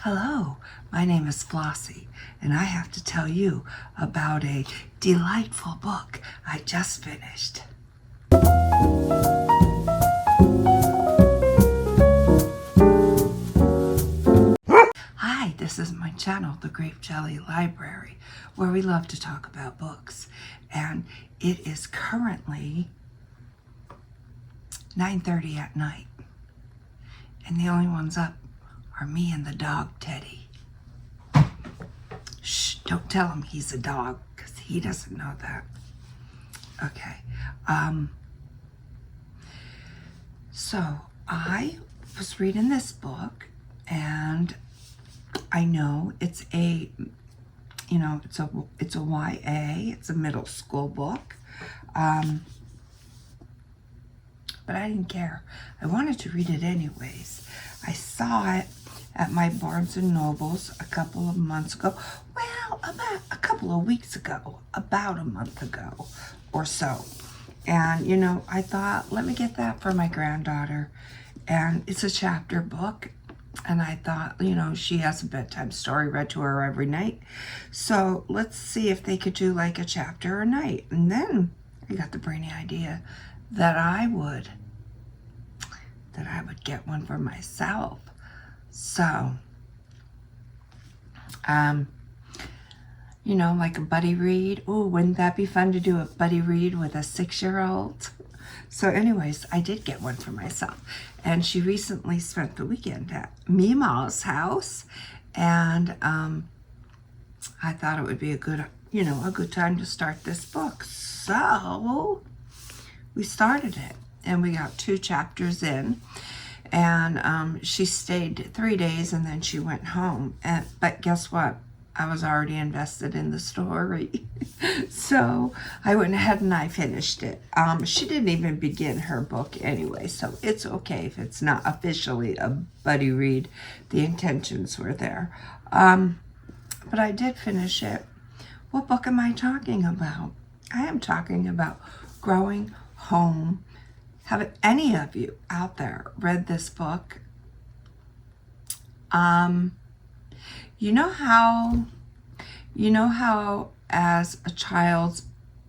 Hello, my name is Flossie, and I have to tell you about a delightful book I just finished. Hi, this is my channel, the Grape Jelly Library, where we love to talk about books. And it is currently 9:30 at night, and the only ones up are me and the dog, Teddy. Shh, don't tell him he's a dog, because he doesn't know that. Okay. So I was reading this book, and I know it's a, it's a YA, it's a middle school book. But I didn't care. I wanted to read it anyways. I saw it at my Barnes and Nobles a couple of months ago. Well, about a couple of weeks ago, about a month ago or so. And, I thought, let me get that for my granddaughter. And it's a chapter book. And I thought, she has a bedtime story read to her every night. So let's see if they could do like a chapter a night. And then I got the brainy idea that I would get one for myself. So, like a buddy read. Oh, wouldn't that be fun to do a buddy read with a 6-year-old? So anyways, I did get one for myself. And she recently spent the weekend at Mima's house. And I thought it would be a good time to start this book. So we started it, and we got 2 chapters in. And she stayed 3 days, and then she went home. But guess what? I was already invested in the story. So I went ahead and I finished it. She didn't even begin her book anyway, so it's okay if it's not officially a buddy read. The intentions were there. But I did finish it. What book am I talking about? I am talking about Growing Home. Have any of you out there read this book? You know how as a child's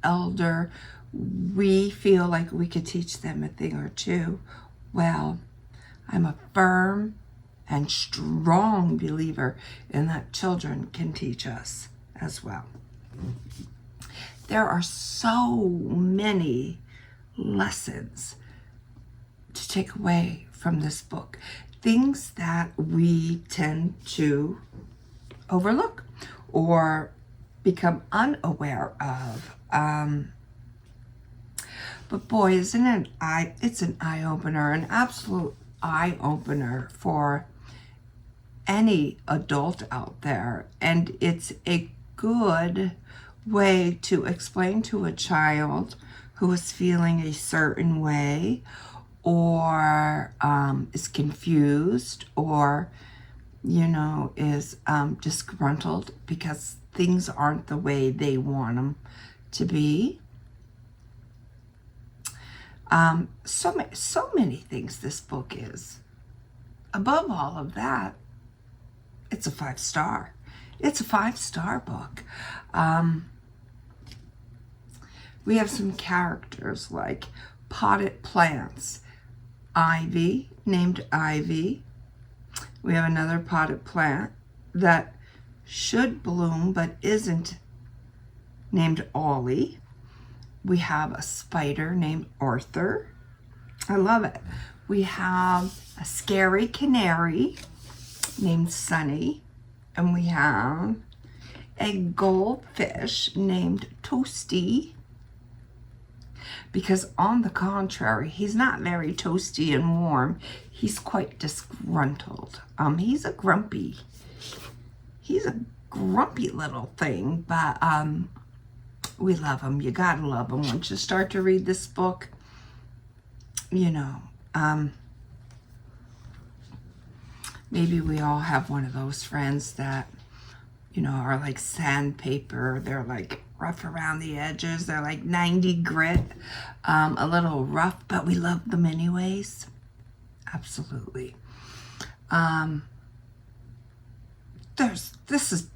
elder, we feel like we could teach them a thing or two? Well, I'm a firm and strong believer in that children can teach us as well. There are so many lessons to take away from this book, things that we tend to overlook or become unaware of. But boy, isn't it it's an eye-opener, an absolute eye-opener for any adult out there. And it's a good way to explain to a child who is feeling a certain way, or is confused, or is disgruntled because things aren't the way they want them to be. So many things this book is. Above all of that, it's a 5-star. It's a 5-star book. We have some characters like potted plants. Ivy, named Ivy. We have another potted plant that should bloom but isn't, named Ollie. We have a spider named Arthur. I love it. We have a scary canary named Sunny. And we have a goldfish named Toasty. Because on the contrary, he's not very toasty and warm. He's quite disgruntled. He's a grumpy little thing, but we love him. You gotta love him. Once you start to read this book, maybe we all have one of those friends that, are like sandpaper. They're like rough around the edges. They're like 90 grit, a little rough, but we love them anyways. Absolutely. this is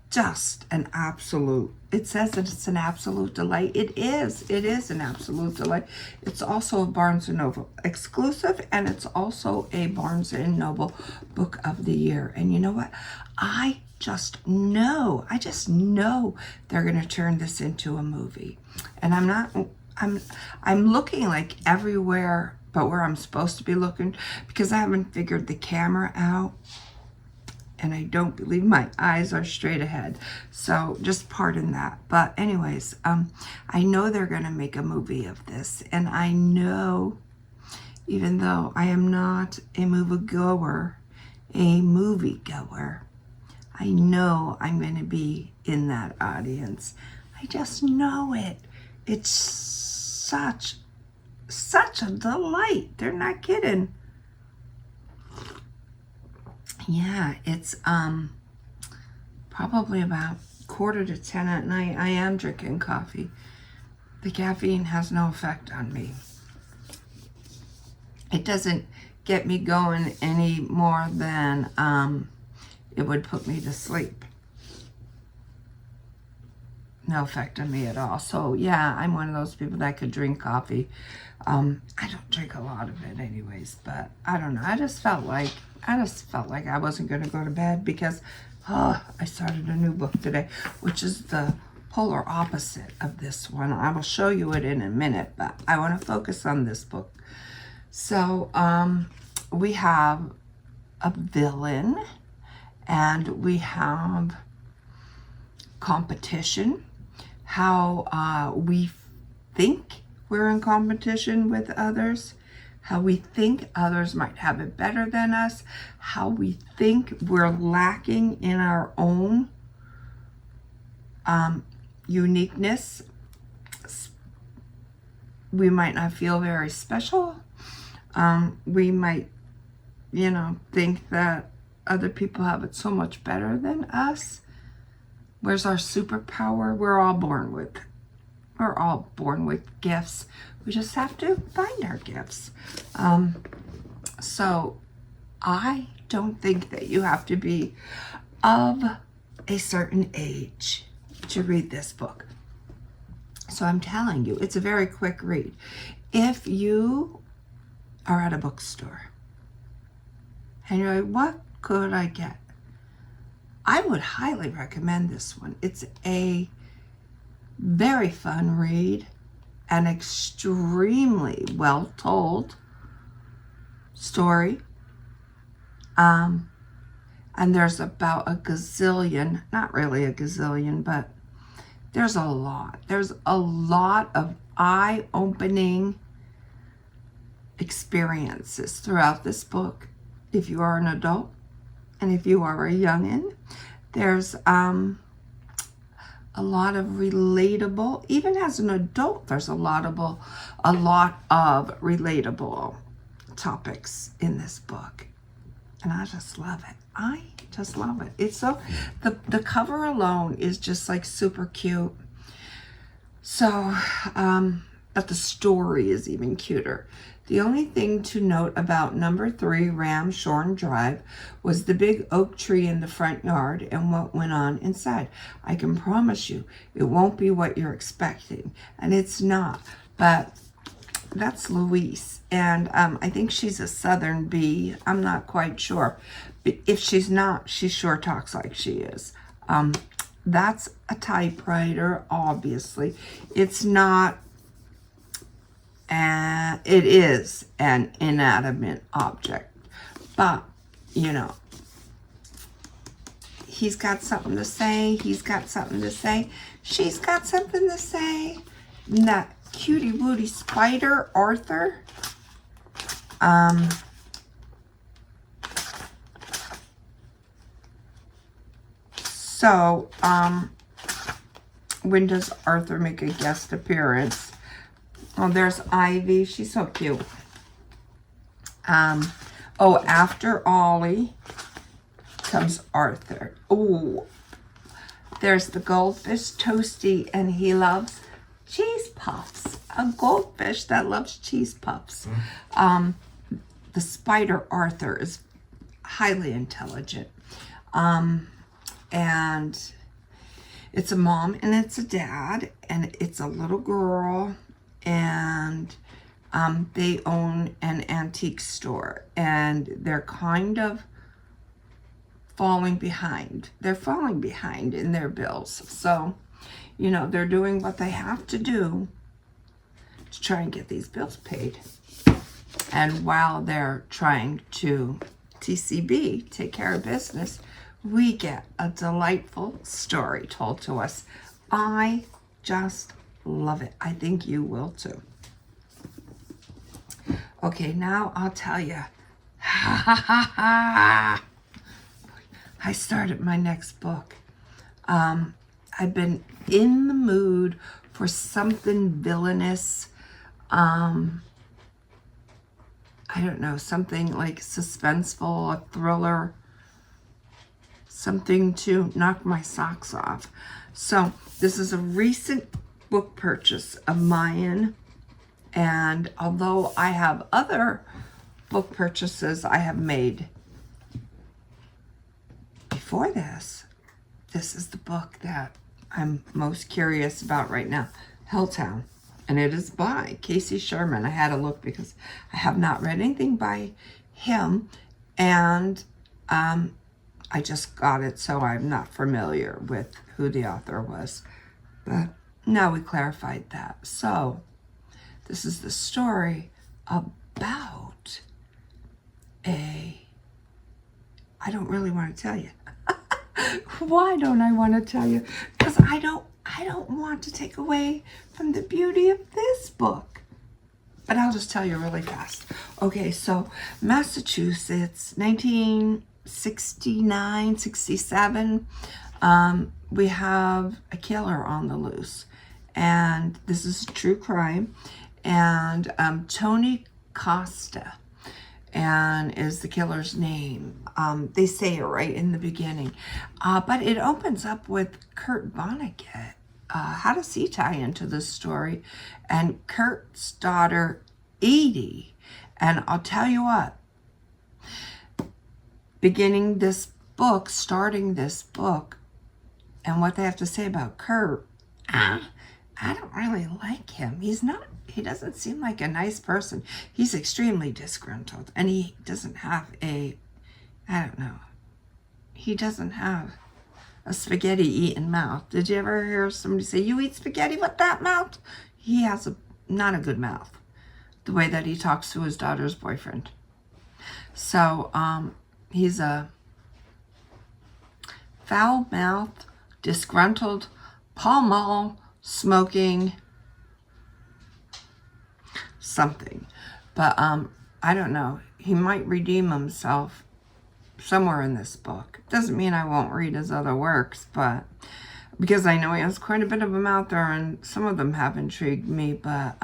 just an absolute, it says that it's an absolute delight. It is an absolute delight. It's also a Barnes & Noble exclusive, and it's also a Barnes & Noble Book of the Year. And you know what? I just know they're going to turn this into a movie. And I'm looking like everywhere but where I'm supposed to be looking, because I haven't figured the camera out. And I don't believe my eyes are straight ahead. So just pardon that. But anyways, I know they're going to make a movie of this. And I know, even though I am not a moviegoer, I know I'm going to be in that audience. I just know it. It's such a delight. They're not kidding. Yeah, it's probably about 9:45 at night. I am drinking coffee. The caffeine has no effect on me. It doesn't get me going any more than it would put me to sleep. No effect on me at all. So yeah, I'm one of those people that could drink coffee. I don't drink a lot of it anyways, but I don't know. I just felt like I wasn't going to go to bed because I started a new book today, which is the polar opposite of this one. I will show you it in a minute, but I want to focus on this book. So we have a villain, and we have competition, how we think we're in competition with others, how we think others might have it better than us, how we think we're lacking in our own uniqueness. We might not feel very special. We might, think that other people have it so much better than us. Where's our superpower? We're all born with gifts. We just have to find our gifts. So I don't think that you have to be of a certain age to read this book. So I'm telling you, it's a very quick read. If you are at a bookstore and you're like, what could I get? I would highly recommend this one. It's a very fun read, an extremely well told story. And there's about a gazillion, not really a gazillion, but there's a lot. There's a lot of eye-opening experiences throughout this book. If you are an adult and if you are a youngin', there's a lot of relatable, even as an adult, there's a lot of relatable topics in this book. And I just love it. It's so, the cover alone is just like super cute. So, but the story is even cuter. The only thing to note about number 3, Ramshorn Drive, was the big oak tree in the front yard and what went on inside. I can promise you, it won't be what you're expecting. And it's not. But that's Louise. And I think she's a Southern bee. I'm not quite sure. But if she's not, she sure talks like she is. That's a typewriter, obviously. It's not. It is an inanimate object, but he's got something to say. He's got something to say. She's got something to say. And that cutie wootie spider, Arthur. So, when does Arthur make a guest appearance? Oh, there's Ivy. She's so cute. After Ollie comes Arthur. Oh, there's the goldfish, Toasty, and he loves cheese puffs. A goldfish that loves cheese puffs. The spider, Arthur, is highly intelligent. And it's a mom and it's a dad, and it's a little girl, and they own an antique store, and they're kind of falling behind. They're falling behind in their bills. So, you know, they're doing what they have to do to try and get these bills paid. And while they're trying to TCB, take care of business, we get a delightful story told to us. I just love it. I think you will too. Okay, now I'll tell you. I started my next book. I've been in the mood for something villainous. I don't know, something like suspenseful, a thriller, something to knock my socks off. So this is a recent book purchase of mine. And although I have other book purchases I have made before this, this is the book that I'm most curious about right now, Helltown. And it is by Casey Sherman. I had a look because I have not read anything by him. And I just got it, so I'm not familiar with who the author was. But now we clarified that. So this is the story about I don't really want to tell you. Why don't I want to tell you? Because I don't want to take away from the beauty of this book. But I'll just tell you really fast. Okay, so Massachusetts, 1969, 67, we have a killer on the loose. And this is true crime. And Tony Costa and is the killer's name. They say it right in the beginning. But it opens up with Kurt Vonnegut. How does he tie into this story? And Kurt's daughter, Edie. And I'll tell you what, beginning this book, starting this book, and what they have to say about Kurt, I don't really like him. He doesn't seem like a nice person. He's extremely disgruntled, and he doesn't have he doesn't have a spaghetti eating mouth. Did you ever hear somebody say, you eat spaghetti with that mouth? He has not a good mouth, the way that he talks to his daughter's boyfriend. So he's a foul-mouthed, disgruntled, Pall Mall smoking something. But I don't know. He might redeem himself somewhere in this book. Doesn't mean I won't read his other works, but because I know he has quite a bit of them out there, and some of them have intrigued me, but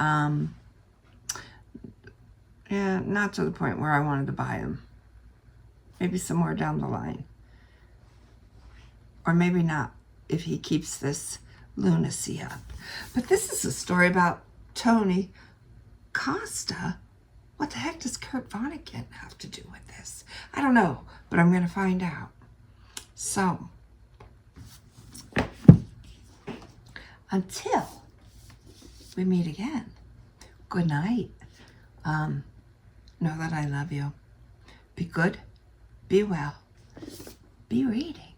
yeah, not to the point where I wanted to buy them. Maybe somewhere down the line. Or maybe not, if he keeps this lunacy up. But this is a story about Tony Costa. What the heck does Kurt Vonnegut have to do with this? I don't know, but I'm going to find out. So, until we meet again, good night. Know that I love you. Be good, be well, be reading.